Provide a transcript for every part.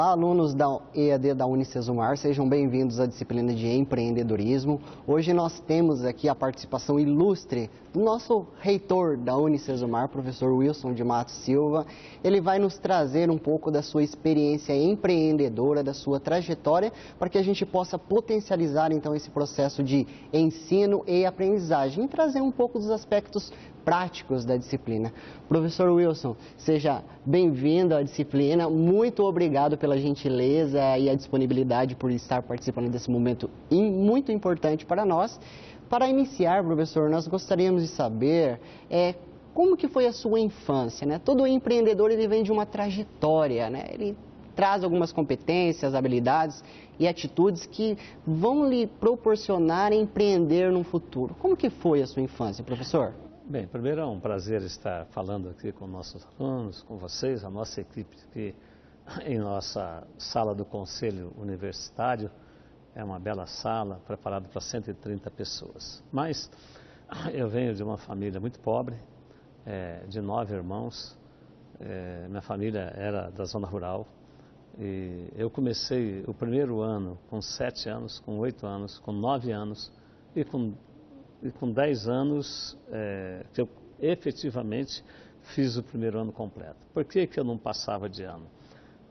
Olá, alunos da EAD da Unicesumar, sejam bem-vindos à disciplina de empreendedorismo. Hoje nós temos aqui a participação ilustre do nosso reitor da Unicesumar, professor Wilson de Matos Silva. Ele vai nos trazer um pouco da sua experiência empreendedora, da sua trajetória, para que a gente possa potencializar então esse processo de ensino e aprendizagem e trazer um pouco dos aspectos práticos da disciplina. Professor Wilson, seja bem-vindo à disciplina, muito obrigado pela gentileza e a disponibilidade por estar participando desse momento muito importante para nós. Para iniciar, professor, nós gostaríamos de saber como que foi a sua infância, né? Todo empreendedor ele vem de uma trajetória, né? Ele traz algumas competências, habilidades e atitudes que vão lhe proporcionar empreender no futuro. Como que foi a sua infância, professor? Bem, primeiro é um prazer estar falando aqui com nossos alunos, com vocês, a nossa equipe aqui em nossa sala do Conselho Universitário. É uma bela sala, preparada para 130 pessoas. Mas eu venho de uma família muito pobre, de 9 irmãos. Minha família era da zona rural. E eu comecei o primeiro ano com 7 anos, com 8 anos, com 9 anos e com 10 anos que eu efetivamente fiz o primeiro ano completo. Por que eu não passava de ano?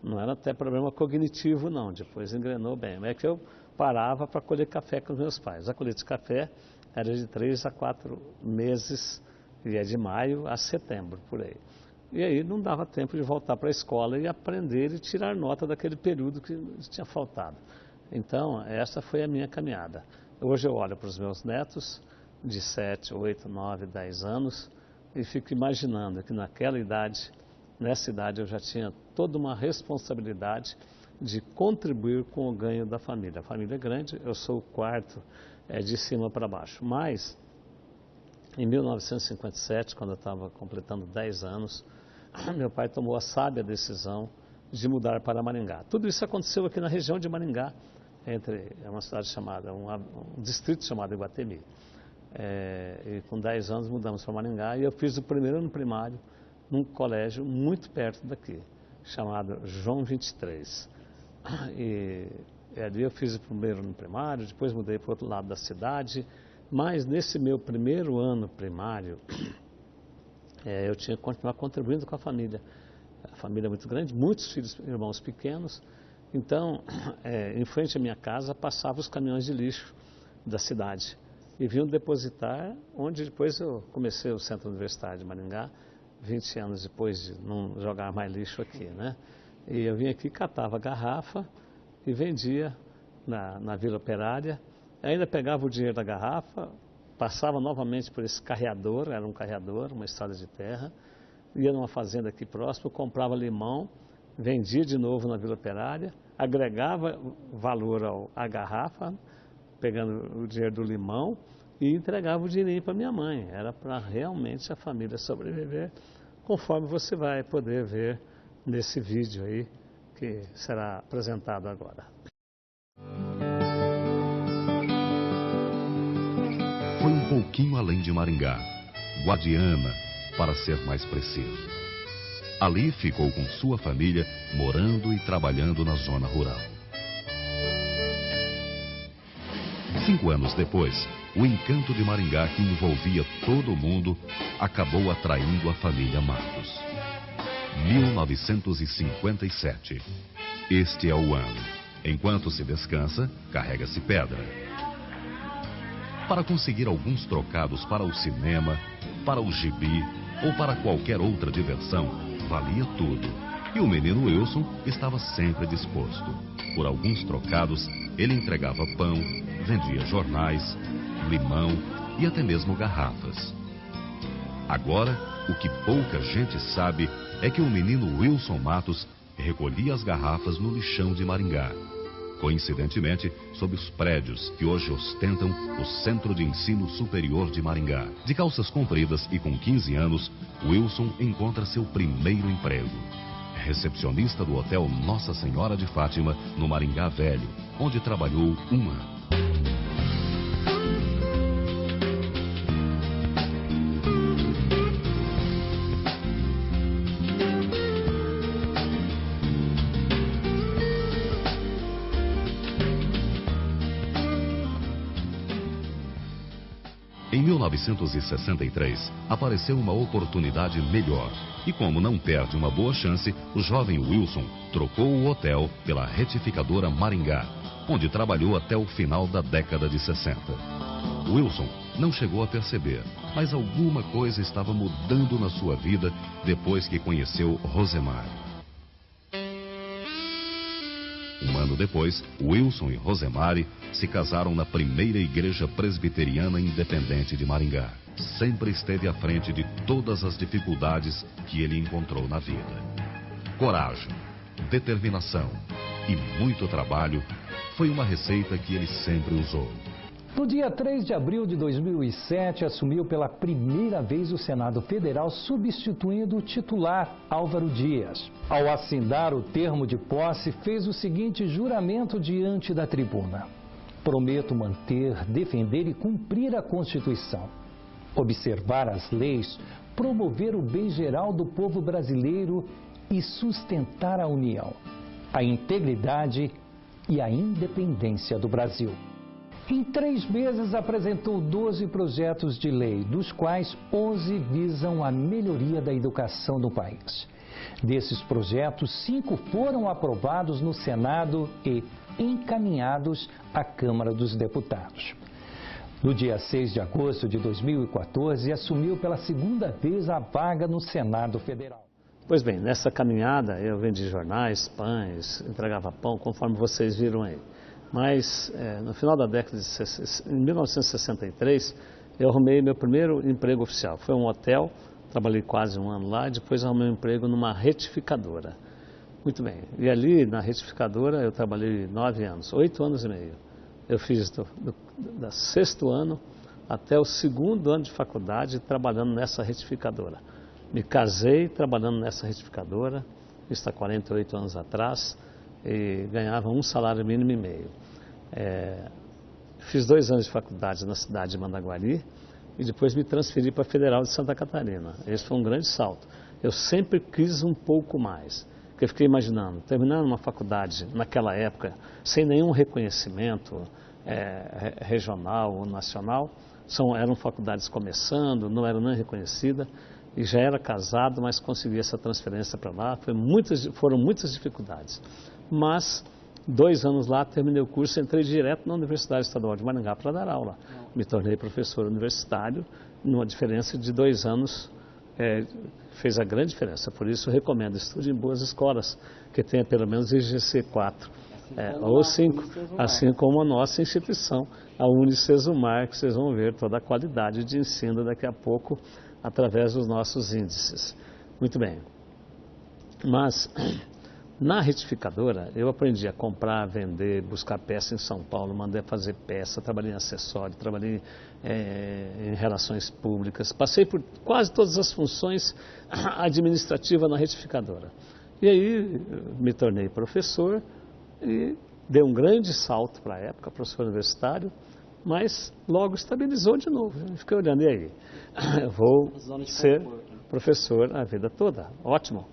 Não era até problema cognitivo não, depois engrenou bem. É que eu parava para colher café com os meus pais. A colheita de café era de 3 a 4 meses, e é de maio a setembro, por aí. E aí não dava tempo de voltar para a escola e aprender e tirar nota daquele período que tinha faltado. Então, essa foi a minha caminhada. Hoje eu olho para os meus netos, de 7, 8, 9, 10 anos, e fico imaginando que naquela idade, nessa idade eu já tinha toda uma responsabilidade de contribuir com o ganho da família. A família é grande, eu sou o quarto de cima para baixo. Mas, em 1957, quando eu estava completando 10 anos, meu pai tomou a sábia decisão de mudar para Maringá. Tudo isso aconteceu aqui na região de Maringá, é uma cidade chamada, um distrito chamado Iguatemi. E com 10 anos mudamos para Maringá e eu fiz o primeiro ano primário num colégio muito perto daqui, chamado João 23. E ali eu fiz o primeiro ano primário, depois mudei para o outro lado da cidade, mas nesse meu primeiro ano primário, eu tinha que continuar contribuindo com a família. A família é muito grande, muitos filhos, irmãos pequenos, então, em frente à minha casa passavam os caminhões de lixo da cidade. E vinham depositar, onde depois eu comecei o Centro Universitário de Maringá, 20 anos depois de não jogar mais lixo aqui, né? E eu vim aqui, catava garrafa e vendia na Vila Operária. Ainda pegava o dinheiro da garrafa, passava novamente por esse carreador, era um carreador, uma estrada de terra, ia numa fazenda aqui próximo, comprava limão, vendia de novo na Vila Operária, agregava valor à garrafa, pegando o dinheiro do limão e entregava o dinheirinho para minha mãe. Era para realmente a família sobreviver, conforme você vai poder ver nesse vídeo aí que será apresentado agora. Foi um pouquinho além de Maringá, Guadiana, para ser mais preciso. Ali ficou com sua família, morando e trabalhando na zona rural. 5 anos depois, o encanto de Maringá, que envolvia todo mundo, acabou atraindo a família Matos. 1957. Este é o ano. Enquanto se descansa, carrega-se pedra. Para conseguir alguns trocados para o cinema, para o gibi ou para qualquer outra diversão, valia tudo. E o menino Wilson estava sempre disposto. Por alguns trocados, ele entregava pão, vendia jornais, limão e até mesmo garrafas. Agora, o que pouca gente sabe é que o menino Wilson Matos recolhia as garrafas no lixão de Maringá. Coincidentemente, sob os prédios que hoje ostentam o Centro de Ensino Superior de Maringá. De calças compridas e com 15 anos, Wilson encontra seu primeiro emprego. Recepcionista do Hotel Nossa Senhora de Fátima, no Maringá Velho, onde trabalhou 1 ano. Em 1963, apareceu uma oportunidade melhor. E como não perde uma boa chance, o jovem Wilson trocou o hotel pela retificadora Maringá, onde trabalhou até o final da década de 60. Wilson não chegou a perceber, mas alguma coisa estava mudando na sua vida depois que conheceu Rosemar. Um ano depois, Wilson e Rosemary se casaram na primeira igreja presbiteriana independente de Maringá. Sempre esteve à frente de todas as dificuldades que ele encontrou na vida. Coragem, determinação e muito trabalho foi uma receita que ele sempre usou. No dia 3 de abril de 2007, assumiu pela primeira vez o Senado Federal, substituindo o titular Álvaro Dias. Ao assinar o termo de posse, fez o seguinte juramento diante da tribuna: prometo manter, defender e cumprir a Constituição, observar as leis, promover o bem geral do povo brasileiro e sustentar a união, a integridade e a independência do Brasil. Em 3 meses apresentou 12 projetos de lei, dos quais 11 visam a melhoria da educação no país. Desses projetos, 5 foram aprovados no Senado e encaminhados à Câmara dos Deputados. No dia 6 de agosto de 2014, assumiu pela segunda vez a vaga no Senado Federal. Pois bem, nessa caminhada eu vendi jornais, pães, entregava pão, conforme vocês viram aí. Mas no final da década de 1963, eu arrumei meu primeiro emprego oficial. Foi um hotel, trabalhei quase um ano lá, e depois arrumei um emprego numa retificadora. Muito bem, e ali na retificadora eu trabalhei 9 anos, 8 anos e meio. Eu fiz do 6º ano até o 2º ano de faculdade trabalhando nessa retificadora. Me casei trabalhando nessa retificadora, isso há 48 anos atrás, e ganhava um salário mínimo e meio. Fiz 2 anos de faculdade na cidade de Mandaguari e depois me transferi para a Federal de Santa Catarina. Esse foi um grande salto. Eu sempre quis um pouco mais, porque eu fiquei imaginando, terminando uma faculdade naquela época, sem nenhum reconhecimento regional ou nacional, eram faculdades começando, não eram nem reconhecidas, e já era casado, mas consegui essa transferência para lá. Foram muitas dificuldades. Mas 2 anos lá, terminei o curso, entrei direto na Universidade Estadual de Maringá para dar aula. Me tornei professor universitário, numa diferença de 2 anos, fez a grande diferença. Por isso, recomendo, estude em boas escolas, que tenha pelo menos IGC 4, ou 5, assim como a nossa instituição, a Unicesumar, que vocês vão ver toda a qualidade de ensino daqui a pouco, através dos nossos índices. Muito bem. Mas na retificadora, eu aprendi a comprar, vender, buscar peça em São Paulo, mandei fazer peça, trabalhei em acessório, trabalhei em relações públicas, passei por quase todas as funções administrativas na retificadora. E aí me tornei professor e dei um grande salto para a época, professor universitário, mas logo estabilizou de novo. Eu fiquei olhando, e aí? Eu vou ser professor a vida toda. Ótimo.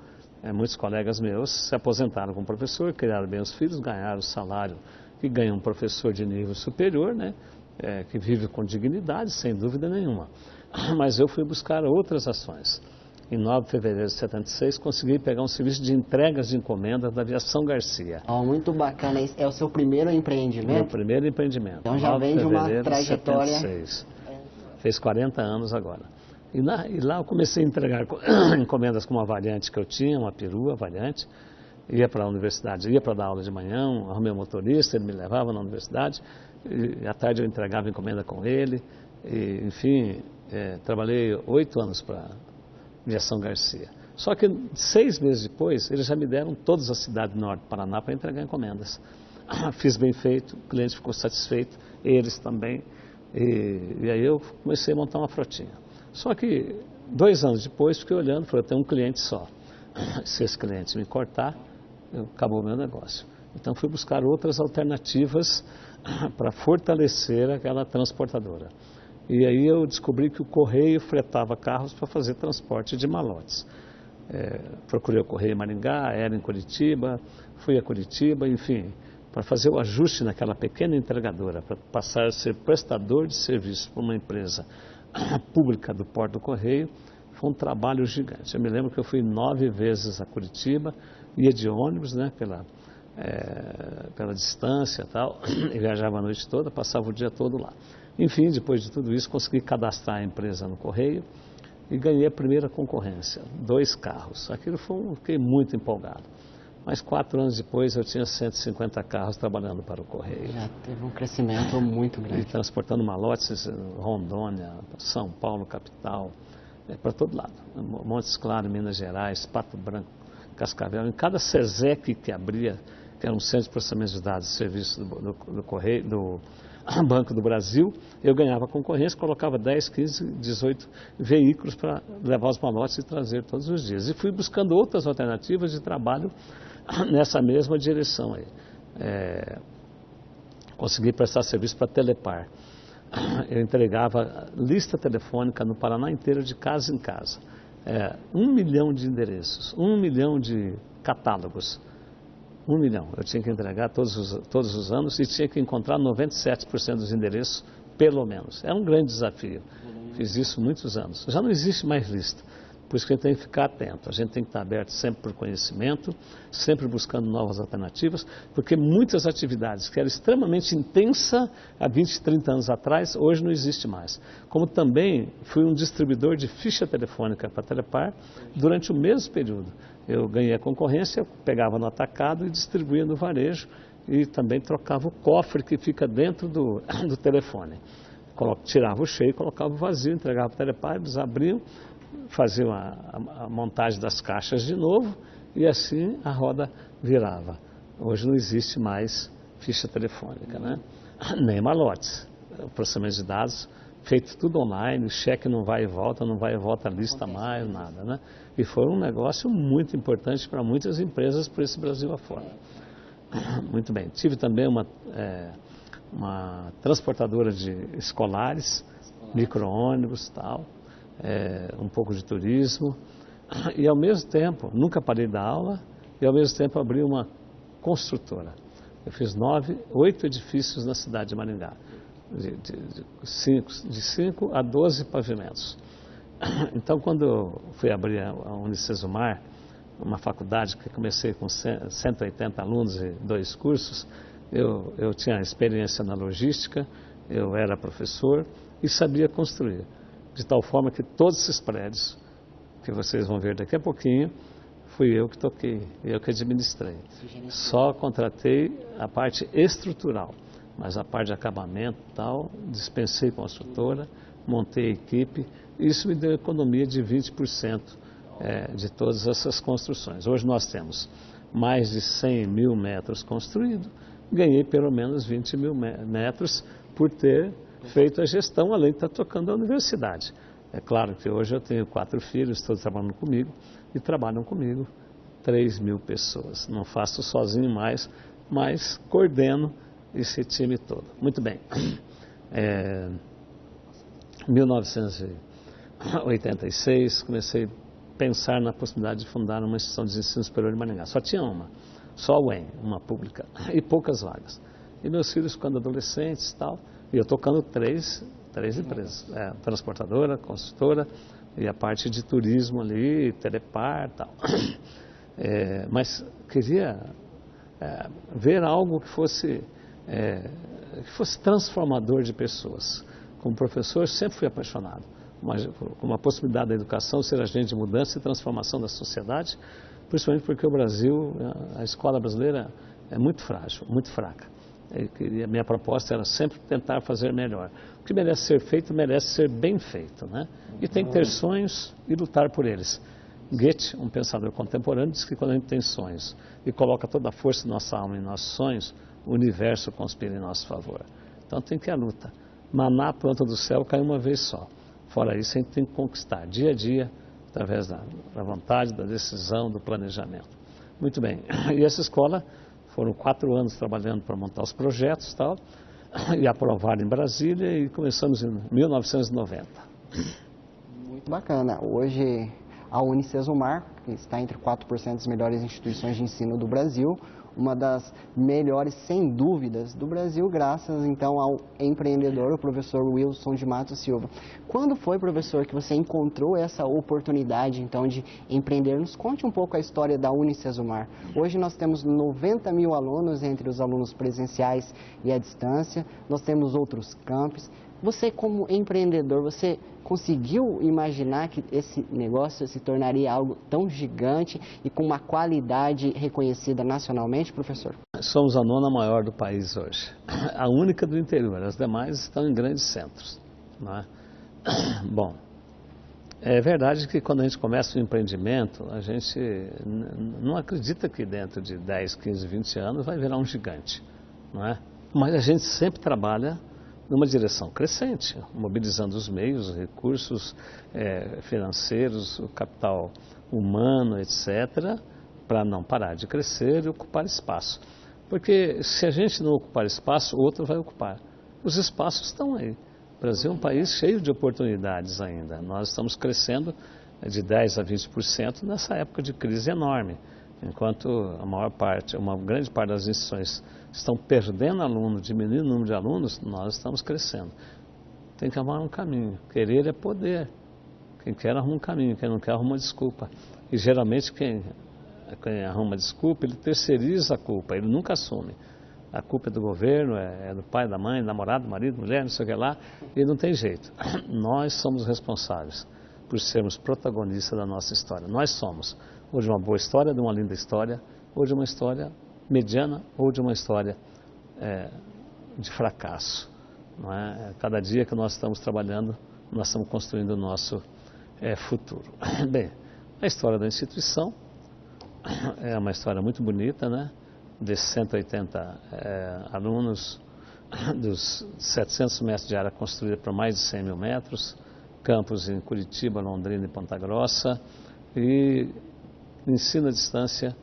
Muitos colegas meus se aposentaram como professor, criaram bem os filhos, ganharam o salário que ganha um professor de nível superior, né? Que vive com dignidade, sem dúvida nenhuma. Mas eu fui buscar outras ações. Em 9 de fevereiro de 76, consegui pegar um serviço de entregas de encomendas da Aviação Garcia. Muito bacana. É o seu primeiro empreendimento? Meu primeiro empreendimento. Então já vem de uma trajetória. 76. Fez 40 anos agora. E lá eu comecei a entregar encomendas com uma variante que eu tinha, uma perua variante. Ia para a universidade, ia para dar aula de manhã, arrumei um motorista, ele me levava na universidade. E à tarde eu entregava encomenda com ele. E, enfim, trabalhei 8 anos para Aviação Garcia. Só que 6 meses depois, eles já me deram todas as cidades do norte do Paraná para entregar encomendas. Fiz bem feito, o cliente ficou satisfeito, eles também. E aí eu comecei a montar uma frotinha. Só que 2 anos depois, fiquei olhando, falei, eu tenho um cliente só. Se esse cliente me cortar, acabou o meu negócio. Então fui buscar outras alternativas para fortalecer aquela transportadora. E aí eu descobri que o Correio fretava carros para fazer transporte de malotes. Procurei o Correio em Maringá, era em Curitiba, fui a Curitiba, enfim, para fazer o ajuste naquela pequena entregadora, para passar a ser prestador de serviço para uma empresa pública do Porto do Correio, foi um trabalho gigante. Eu me lembro que eu fui 9 vezes a Curitiba, ia de ônibus, né, pela distância e tal, e viajava a noite toda, passava o dia todo lá. Enfim, depois de tudo isso, consegui cadastrar a empresa no Correio e ganhei a primeira concorrência, 2 carros. Aquilo fiquei muito empolgado. Mas 4 anos depois eu tinha 150 carros trabalhando para o Correio. Já teve um crescimento muito grande. E transportando malotes, Rondônia, São Paulo, capital, para todo lado. Montes Claros, Minas Gerais, Pato Branco, Cascavel. Em cada SESEC que abria, que era um centro de processamento de dados, serviço do Correio, do Banco do Brasil, eu ganhava concorrência, colocava 10, 15, 18 veículos para levar os malotes e trazer todos os dias. E fui buscando outras alternativas de trabalho nessa mesma direção aí. Consegui prestar serviço para Telepar. Eu entregava lista telefônica no Paraná inteiro, de casa em casa. 1 milhão de endereços, 1 milhão de catálogos. 1 milhão. Eu tinha que entregar todos os anos e tinha que encontrar 97% dos endereços, pelo menos. É um grande desafio. Fiz isso muitos anos. Já não existe mais lista. Por isso que a gente tem que ficar atento. A gente tem que estar aberto sempre por conhecimento, sempre buscando novas alternativas, porque muitas atividades que eram extremamente intensas há 20, 30 anos atrás, hoje não existe mais. Como também fui um distribuidor de ficha telefônica para Telepar durante o mesmo período. Eu ganhei a concorrência, eu pegava no atacado e distribuía no varejo e também trocava o cofre que fica dentro do telefone. Tirava o cheio, colocava o vazio, entregava para o Telepar, eles abriam, faziam a montagem das caixas de novo e assim a roda virava. Hoje não existe mais ficha telefônica, né? Nem malotes. O processamento de dados feito tudo online, o cheque não vai e volta a lista mais, nada, né? E foi um negócio muito importante para muitas empresas por esse Brasil afora. Muito bem. Tive também uma transportadora de escolares, micro-ônibus e tal, um pouco de turismo. E ao mesmo tempo, nunca parei da aula, e ao mesmo tempo abri uma construtora. Eu fiz 8 edifícios na cidade de Maringá. De 5 a 12 pavimentos. Então, quando eu fui abrir a Unicesumar, uma faculdade que comecei com 180 alunos e 2 cursos, eu tinha experiência na logística, eu era professor e sabia construir. De tal forma que todos esses prédios, que vocês vão ver daqui a pouquinho, fui eu que toquei, eu que administrei. Só contratei a parte estrutural. Mas a parte de acabamento e tal, dispensei construtora, montei equipe, isso me deu economia de 20% de todas essas construções. Hoje nós temos mais de 100 mil metros construídos, ganhei pelo menos 20 mil metros por ter feito a gestão, além de estar tocando a universidade. É claro que hoje eu tenho 4 filhos, todos trabalhando comigo, e trabalham comigo 3 mil pessoas. Não faço sozinho mais, mas coordeno esse time todo. Muito bem. 1986, comecei a pensar na possibilidade de fundar uma instituição de ensino superior em Maringá. Só tinha uma, só a UEM, uma pública, e poucas vagas. E meus filhos, quando adolescentes e tal, e eu tocando três empresas, transportadora, construtora, e a parte de turismo ali, Telepar e tal. Mas queria ver algo que fosse transformador de pessoas. Como professor, sempre fui apaixonado com a possibilidade da educação ser agente de mudança e transformação da sociedade, principalmente porque o Brasil, a escola brasileira é muito frágil, muito fraca. E a minha proposta era sempre tentar fazer melhor. O que merece ser feito, merece ser bem feito, né? E tem que ter sonhos e lutar por eles. Goethe, um pensador contemporâneo, diz que quando a gente tem sonhos e coloca toda a força da nossa alma em nossos sonhos, o universo conspira em nosso favor. Então tem que ir à luta. Maná, planta do céu, cai uma vez só. Fora isso, a gente tem que conquistar dia a dia, através da vontade, da decisão, do planejamento. Muito bem. E essa escola, foram 4 anos trabalhando para montar os projetos e tal, e aprovar em Brasília, e começamos em 1990. Muito bacana. Hoje, a Unicesumar, que está entre 4% das melhores instituições de ensino do Brasil, uma das melhores, sem dúvidas, do Brasil, graças então ao empreendedor, o professor Wilson de Matos Silva. Quando foi, professor, que você encontrou essa oportunidade então de empreender? Nos conte um pouco a história da Unicesumar. Hoje nós temos 90 mil alunos, entre os alunos presenciais e à distância, nós temos outros campos. Você, como empreendedor, você conseguiu imaginar que esse negócio se tornaria algo tão gigante e com uma qualidade reconhecida nacionalmente, professor? Somos a 9ª maior do país hoje, a única do interior, as demais estão em grandes centros, não é? Bom, é verdade que quando a gente começa um empreendimento, a gente não acredita que dentro de 10, 15, 20 anos vai virar um gigante, não é? Mas a gente sempre trabalha numa direção crescente, mobilizando os meios, os recursos financeiros, o capital humano, etc., para não parar de crescer e ocupar espaço. Porque se a gente não ocupar espaço, outro vai ocupar. Os espaços estão aí. O Brasil é um país cheio de oportunidades ainda. Nós estamos crescendo de 10% a 20% nessa época de crise enorme. Enquanto uma grande parte das instituições estão perdendo alunos, diminuindo o número de alunos, nós estamos crescendo. Tem que arrumar um caminho. Querer é poder. Quem quer arruma um caminho, quem não quer arruma desculpa. E geralmente quem arruma desculpa, ele terceiriza a culpa, ele nunca assume. A culpa é do governo, é do pai, da mãe, namorado, marido, mulher, não sei o que lá, e não tem jeito. Nós somos responsáveis por sermos protagonistas da nossa história. Nós somos. Ou de uma boa história, de uma linda história, ou de uma história mediana, ou de uma história de fracasso. Não é? Cada dia que nós estamos trabalhando, nós estamos construindo o nosso futuro. Bem, a história da instituição é uma história muito bonita, né? De 180 alunos, dos 700 metros de área construída para mais de 100 mil metros, campos em Curitiba, Londrina e Ponta Grossa, e ensino à distância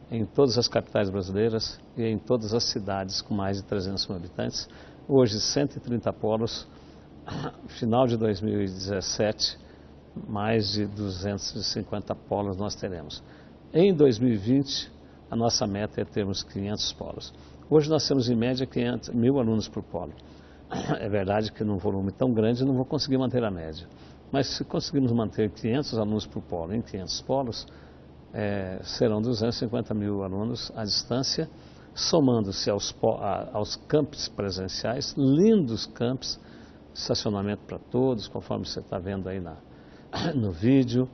em todas as capitais brasileiras e em todas as cidades com mais de 300 mil habitantes. Hoje, 130 polos, final de 2017, mais de 250 polos nós teremos. Em 2020, a nossa meta é termos 500 polos. Hoje nós temos em média 1.000 alunos por polo. É verdade que num volume tão grande não vou conseguir manter a média. Mas se conseguirmos manter 500 alunos por polo em 500 polos, serão 250 mil alunos à distância, somando-se aos campos presenciais, lindos campos, estacionamento para todos, conforme você está vendo aí no vídeo.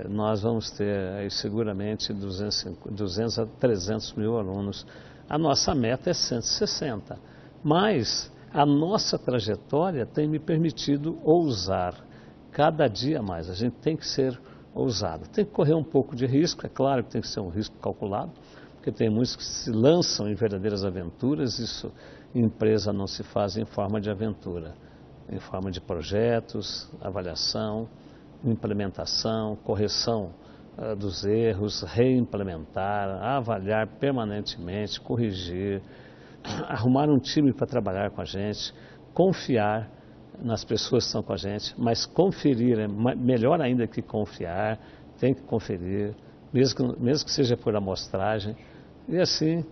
Nós vamos ter aí, seguramente 200 a 300 mil alunos. A nossa meta é 160, mas a nossa trajetória tem me permitido ousar cada dia mais. A gente tem que ser ousado, tem que correr um pouco de risco, é claro que tem que ser um risco calculado, porque tem muitos que se lançam em verdadeiras aventuras. Isso, empresa não se faz em forma de aventura, em forma de projetos, avaliação, implementação, correção dos erros, reimplementar, avaliar permanentemente, corrigir, arrumar um time para trabalhar com a gente, confiar nas pessoas que estão com a gente, mas conferir é melhor ainda que confiar, tem que conferir, mesmo que seja por amostragem, e assim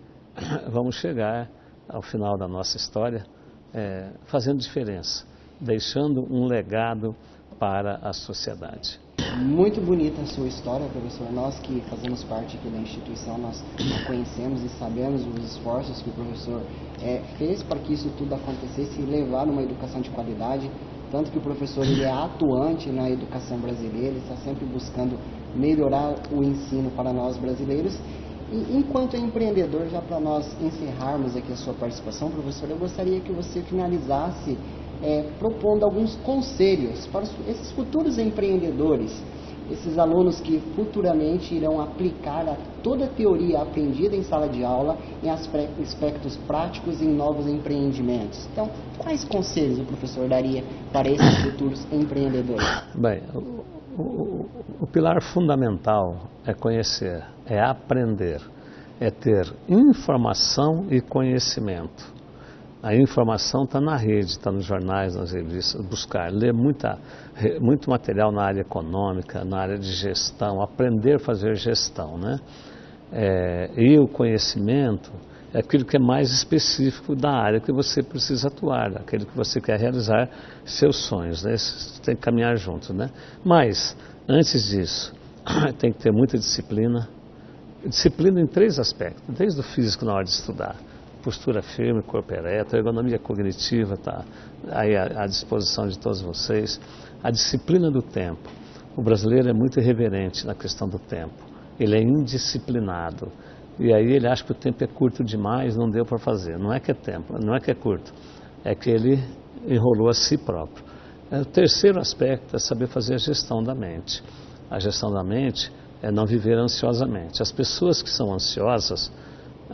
vamos chegar ao final da nossa história fazendo diferença, deixando um legado para a sociedade. Muito bonita a sua história, professor. Nós que fazemos parte aqui da instituição, nós conhecemos e sabemos os esforços que o professor fez para que isso tudo acontecesse e levar uma educação de qualidade. Tanto que o professor ele é atuante na educação brasileira, ele está sempre buscando melhorar o ensino para nós brasileiros. E enquanto empreendedor, já para nós encerrarmos aqui a sua participação, professor, eu gostaria que você finalizasse propondo alguns conselhos para esses futuros empreendedores, esses alunos que futuramente irão aplicar toda a teoria aprendida em sala de aula em aspectos práticos em novos empreendimentos. Então, quais conselhos o professor daria para esses futuros empreendedores? Bem, o pilar fundamental é conhecer, é aprender, é ter informação e conhecimento. A informação está na rede, está nos jornais, nas revistas, buscar, ler muito material na área econômica, na área de gestão, aprender a fazer gestão, né? E o conhecimento é aquilo que é mais específico da área que você precisa atuar, aquele que você quer realizar seus sonhos, né? Você tem que caminhar juntos, né? Mas, antes disso, tem que ter muita disciplina. Disciplina em 3 aspectos, desde o físico na hora de estudar. Postura firme, corpo ereto, ergonomia cognitiva está aí à disposição de todos vocês. A disciplina do tempo. O brasileiro é muito irreverente na questão do tempo. Ele é indisciplinado. E aí ele acha que o tempo é curto demais, não deu para fazer. Não é que é tempo, não é que é curto. É que ele enrolou a si próprio. O terceiro aspecto é saber fazer a gestão da mente. A gestão da mente é não viver ansiosamente. As pessoas que são ansiosas,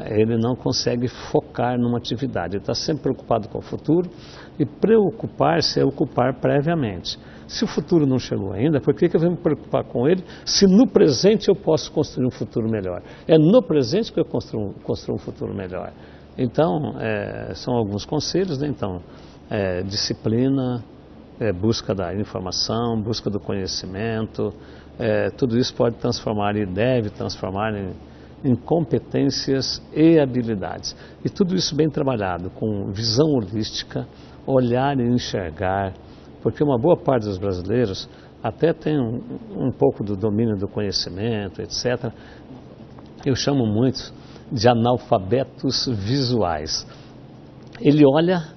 ele não consegue focar numa atividade. Ele está sempre preocupado com o futuro e preocupar-se é ocupar previamente. Se o futuro não chegou ainda, por que eu vou me preocupar com ele se no presente eu posso construir um futuro melhor? É no presente que eu construo um futuro melhor. Então, são alguns conselhos, né? Então, disciplina, busca da informação, busca do conhecimento, tudo isso pode transformar e deve transformar em competências e habilidades. E tudo isso bem trabalhado, com visão holística, olhar e enxergar, porque uma boa parte dos brasileiros até tem um pouco do domínio do conhecimento, etc. Eu chamo muitos de analfabetos visuais. Ele olha,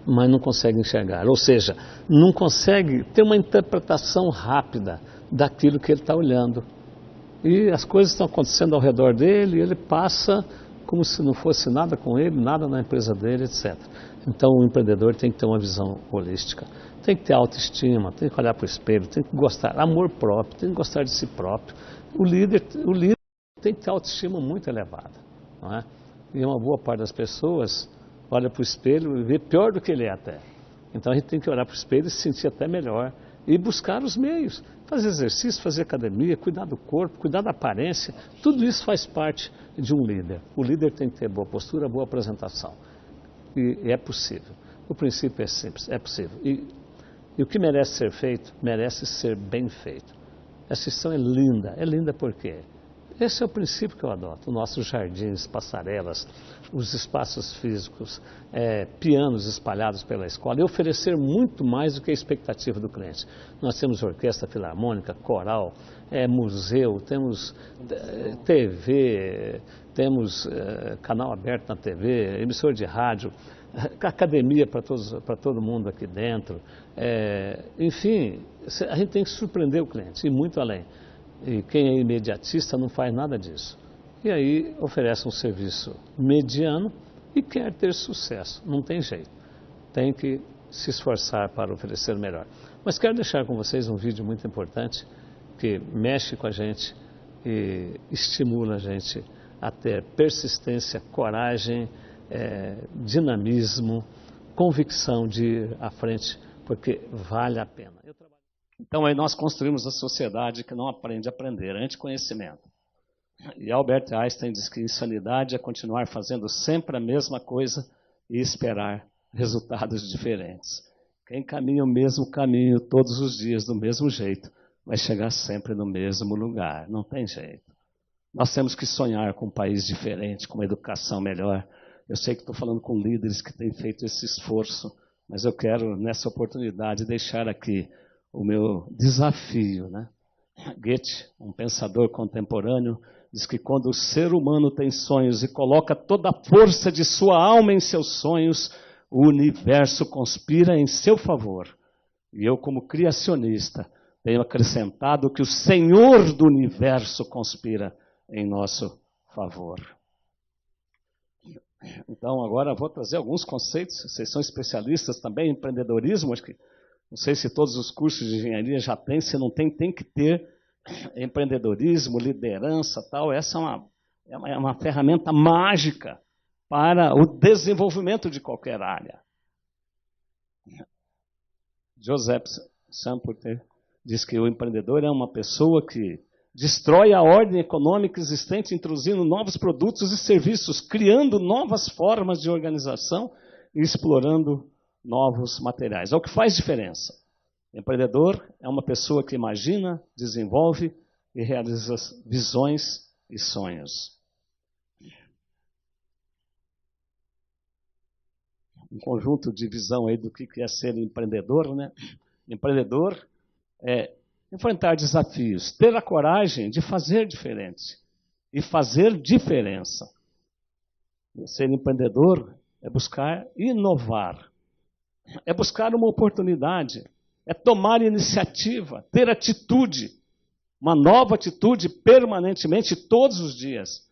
mas não consegue enxergar, ou seja, não consegue ter uma interpretação rápida daquilo que ele está olhando. E as coisas estão acontecendo ao redor dele e ele passa como se não fosse nada com ele, nada na empresa dele, etc. Então o empreendedor tem que ter uma visão holística, tem que ter autoestima, tem que olhar para o espelho, tem que gostar, amor próprio, tem que gostar de si próprio. O líder tem que ter autoestima muito elevada, não é? E uma boa parte das pessoas olha para o espelho e vê pior do que ele é até. Então a gente tem que olhar para o espelho e se sentir até melhor e buscar os meios, fazer exercício, fazer academia, cuidar do corpo, cuidar da aparência, tudo isso faz parte de um líder. O líder tem que ter boa postura, boa apresentação. E é possível. O princípio é simples, é possível. E o que merece ser feito, merece ser bem feito. Essa lição é linda por quê? Esse é o princípio que eu adoto. Nossos jardins, passarelas, os espaços físicos, pianos espalhados pela escola, e oferecer muito mais do que a expectativa do cliente. Nós temos orquestra filarmônica, coral, museu, temos TV, temos canal aberto na TV, emissor de rádio, academia para todo mundo aqui dentro. Enfim, a gente tem que surpreender o cliente, ir muito além. E quem é imediatista não faz nada disso. E aí oferece um serviço mediano e quer ter sucesso. Não tem jeito. Tem que se esforçar para oferecer o melhor. Mas quero deixar com vocês um vídeo muito importante que mexe com a gente e estimula a gente a ter persistência, coragem, dinamismo, convicção de ir à frente, porque vale a pena. Então aí nós construímos a sociedade que não aprende a aprender, anticonhecimento. E Albert Einstein diz que insanidade é continuar fazendo sempre a mesma coisa e esperar resultados diferentes. Quem caminha o mesmo caminho todos os dias do mesmo jeito vai chegar sempre no mesmo lugar, não tem jeito. Nós temos que sonhar com um país diferente, com uma educação melhor. Eu sei que estou falando com líderes que têm feito esse esforço, mas eu quero nessa oportunidade deixar aqui o meu desafio, né? Goethe, um pensador contemporâneo, diz que quando o ser humano tem sonhos e coloca toda a força de sua alma em seus sonhos, o universo conspira em seu favor. E eu, como criacionista, tenho acrescentado que o Senhor do universo conspira em nosso favor. Então, agora vou trazer alguns conceitos. Vocês são especialistas também em empreendedorismo, acho que não sei se todos os cursos de engenharia já têm, se não tem, tem que ter empreendedorismo, liderança, tal. Essa é uma ferramenta mágica para o desenvolvimento de qualquer área. Joseph Schumpeter diz que o empreendedor é uma pessoa que destrói a ordem econômica existente, introduzindo novos produtos e serviços, criando novas formas de organização e explorando novos materiais. É o que faz diferença. Empreendedor é uma pessoa que imagina, desenvolve e realiza visões e sonhos. um conjunto de visão aí do que é ser empreendedor, né? Empreendedor é enfrentar desafios, ter a coragem de fazer diferente e fazer diferença. Ser empreendedor é buscar inovar, é buscar uma oportunidade, é tomar iniciativa, ter atitude, uma nova atitude permanentemente, todos os dias.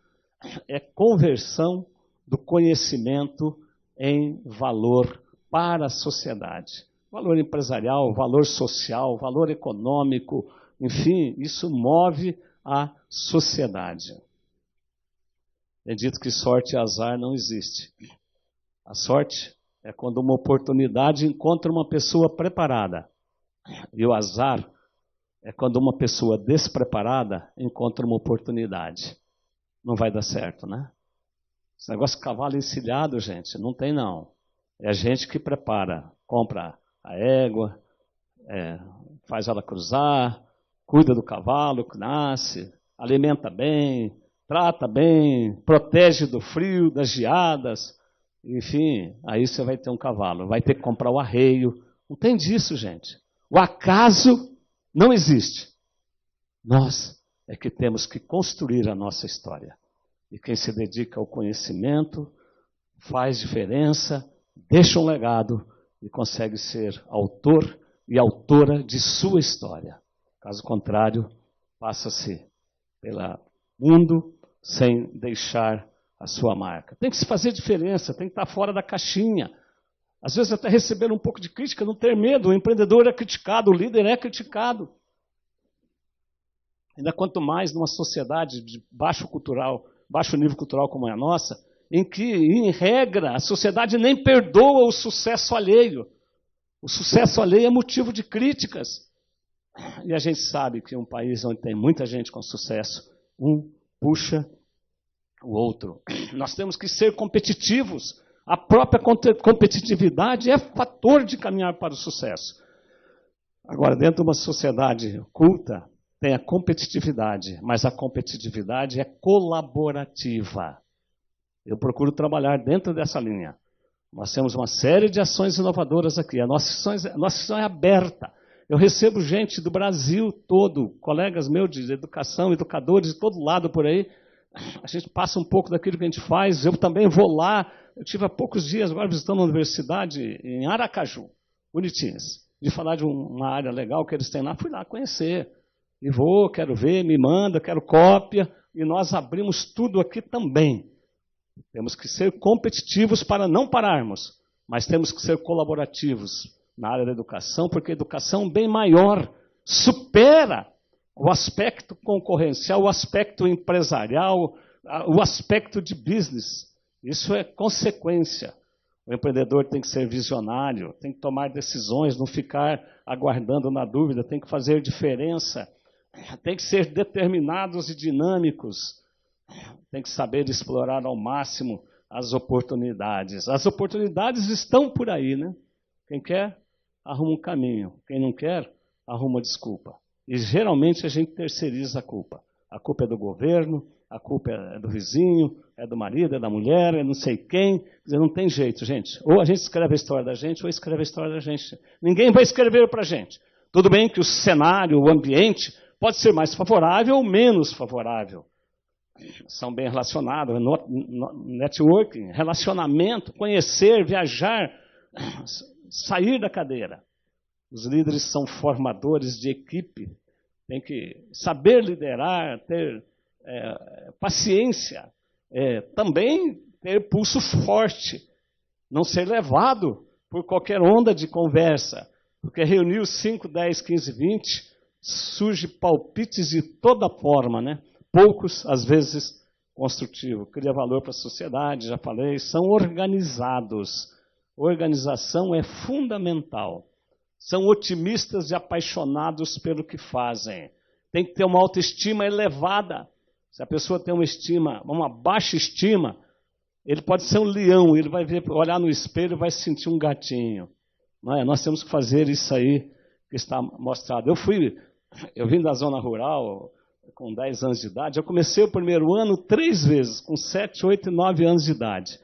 É conversão do conhecimento em valor para a sociedade. Valor empresarial, valor social, valor econômico, enfim, isso move a sociedade. É dito que sorte e azar não existe. A sorte é quando uma oportunidade encontra uma pessoa preparada. E o azar é quando uma pessoa despreparada encontra uma oportunidade. Não vai dar certo, né? Esse negócio de cavalo encilhado, gente, não tem não. É a gente que prepara, compra a égua, faz ela cruzar, cuida do cavalo que nasce, alimenta bem, trata bem, protege do frio, das geadas, enfim, aí você vai ter um cavalo, vai ter que comprar o arreio. Não tem disso, gente. O acaso não existe. Nós é que temos que construir a nossa história. E quem se dedica ao conhecimento faz diferença, deixa um legado e consegue ser autor e autora de sua história. Caso contrário, passa-se pelo mundo sem deixar a sua marca. Tem que se fazer diferença, tem que estar fora da caixinha. Às vezes até receber um pouco de crítica, não ter medo. O empreendedor é criticado, o líder é criticado. Ainda quanto mais numa sociedade de baixo nível cultural como é a nossa, em que, em regra, a sociedade nem perdoa o sucesso alheio. O sucesso alheio é motivo de críticas. E a gente sabe que um país onde tem muita gente com sucesso, um puxa o outro. Nós temos que ser competitivos. A própria competitividade é fator de caminhar para o sucesso. Agora, dentro de uma sociedade culta, tem a competitividade, mas a competitividade é colaborativa. Eu procuro trabalhar dentro dessa linha. Nós temos uma série de ações inovadoras aqui. A nossa ação é aberta. Eu recebo gente do Brasil todo, colegas meus de educação, educadores de todo lado por aí. A gente passa um pouco daquilo que a gente faz. Eu também vou lá. Eu tive há poucos dias agora visitando uma universidade em Aracaju, bonitinhas, de falar de uma área legal que eles têm lá. Fui lá conhecer. E vou, quero ver, me manda, quero cópia. E nós abrimos tudo aqui também. Temos que ser competitivos para não pararmos, mas temos que ser colaborativos na área da educação, porque a educação é um bem maior, supera o aspecto concorrencial, o aspecto empresarial, o aspecto de business. Isso é consequência. O empreendedor tem que ser visionário, tem que tomar decisões, não ficar aguardando na dúvida, tem que fazer diferença, tem que ser determinados e dinâmicos. Tem que saber explorar ao máximo as oportunidades. As oportunidades estão por aí, né? Quem quer, arruma um caminho. Quem não quer, arruma desculpa. E geralmente a gente terceiriza a culpa. A culpa é do governo, a culpa é do vizinho, é do marido, é da mulher, é não sei quem. Quer dizer, não tem jeito, gente. Ou a gente escreve a história da gente, ou escreve a história da gente. Ninguém vai escrever para a gente. Tudo bem que o cenário, o ambiente, pode ser mais favorável ou menos favorável. São bem relacionados, networking, relacionamento, conhecer, viajar, sair da cadeira. Os líderes são formadores de equipe, tem que saber liderar, ter paciência, também ter pulso forte, não ser levado por qualquer onda de conversa, porque reuniu 5, 10, 15, 20, surge palpites de toda forma, né? Poucos, às vezes, construtivos. Cria valor para a sociedade, já falei, são organizados. Organização é fundamental. São otimistas e apaixonados pelo que fazem. Tem que ter uma autoestima elevada. Se a pessoa tem uma baixa estima, ele pode ser um leão, ele vai olhar no espelho e vai sentir um gatinho. Não é? Nós temos que fazer isso aí que está mostrado. Eu vim da zona rural com 10 anos de idade. Eu comecei o primeiro ano 3 vezes, com 7, 8 e 9 anos de idade.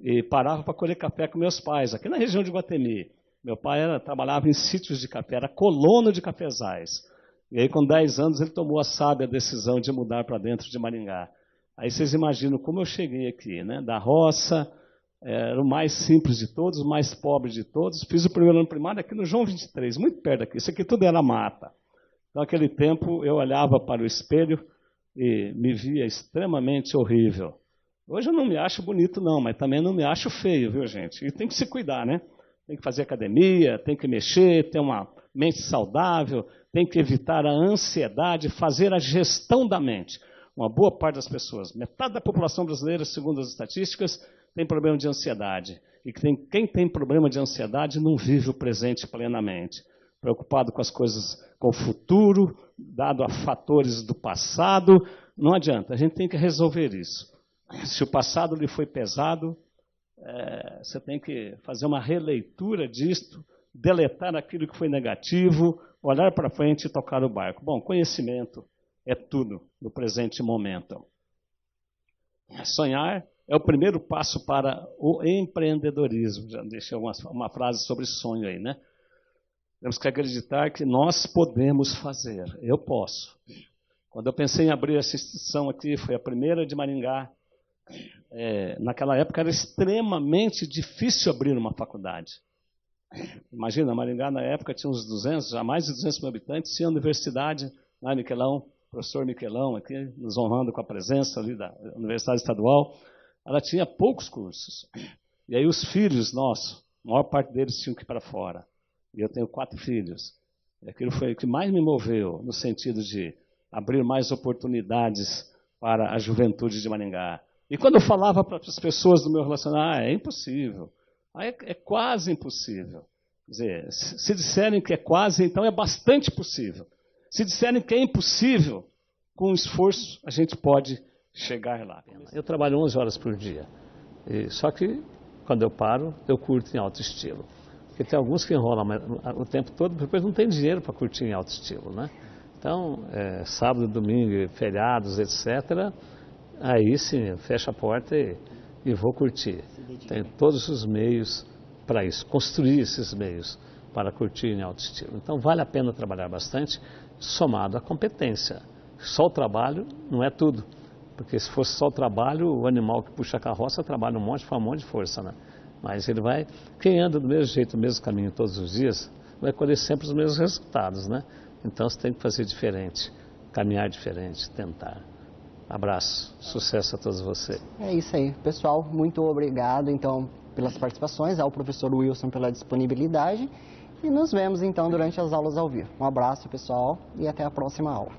e parava para colher café com meus pais, aqui na região de Iguatemi. Meu pai trabalhava em sítios de café, era colono de cafezais. E aí, com 10 anos, ele tomou a sábia decisão de mudar para dentro de Maringá. Aí vocês imaginam como eu cheguei aqui, né? Da roça, era o mais simples de todos, o mais pobre de todos. Fiz o primeiro ano primário aqui no João 23, muito perto daqui. Isso aqui tudo era mata. Então, naquele tempo, eu olhava para o espelho e me via extremamente horrível. Hoje eu não me acho bonito, não, mas também não me acho feio, viu, gente? E tem que se cuidar, né? Tem que fazer academia, tem que mexer, ter uma mente saudável, tem que evitar a ansiedade, fazer a gestão da mente. Uma boa parte das pessoas, metade da população brasileira, segundo as estatísticas, tem problema de ansiedade. E quem tem problema de ansiedade não vive o presente plenamente. Preocupado com as coisas, com o futuro, dado a fatores do passado, não adianta, a gente tem que resolver isso. Se o passado lhe foi pesado, você tem que fazer uma releitura disto, deletar aquilo que foi negativo, olhar para frente e tocar o barco. Bom, conhecimento é tudo no presente momento. Sonhar é o primeiro passo para o empreendedorismo. Já deixei uma frase sobre sonho aí, né? Temos que acreditar que nós podemos fazer. Eu posso. Quando eu pensei em abrir essa instituição aqui, foi a primeira de Maringá. Naquela época era extremamente difícil abrir uma faculdade. Imagina, Maringá na época tinha uns 200, já mais de 200 mil habitantes, tinha a universidade, lá em Miquelão, professor Miquelão, aqui, nos honrando com a presença ali da Universidade Estadual. Ela tinha poucos cursos. E aí os filhos nossos, a maior parte deles tinham que ir para fora. E eu tenho 4 filhos. E aquilo foi o que mais me moveu, no sentido de abrir mais oportunidades para a juventude de Maringá. E quando eu falava para as pessoas do meu relacionamento, é impossível. É quase impossível. Quer dizer, se disserem que é quase, então é bastante possível. Se disserem que é impossível, com esforço a gente pode chegar lá. Eu trabalho 11 horas por dia. Só que, quando eu paro, eu curto em alto estilo. Porque tem alguns que enrolam o tempo todo, depois não tem dinheiro para curtir em alto estilo, né? Então, sábado, domingo, feriados, etc., aí sim, fecha a porta e vou curtir. Tenho todos os meios para isso, construir esses meios para curtir em alto estilo. Então, vale a pena trabalhar bastante, somado à competência. Só o trabalho não é tudo. Porque se fosse só o trabalho, o animal que puxa a carroça trabalha um monte, faz um monte de força, né? Mas ele vai, quem anda do mesmo jeito, no mesmo caminho todos os dias, vai colher sempre os mesmos resultados, né? Então você tem que fazer diferente, caminhar diferente, tentar. Abraço, sucesso a todos vocês. É isso aí, pessoal, muito obrigado então pelas participações, ao professor Wilson pela disponibilidade e nos vemos então durante as aulas ao vivo. Um abraço, pessoal, e até a próxima aula.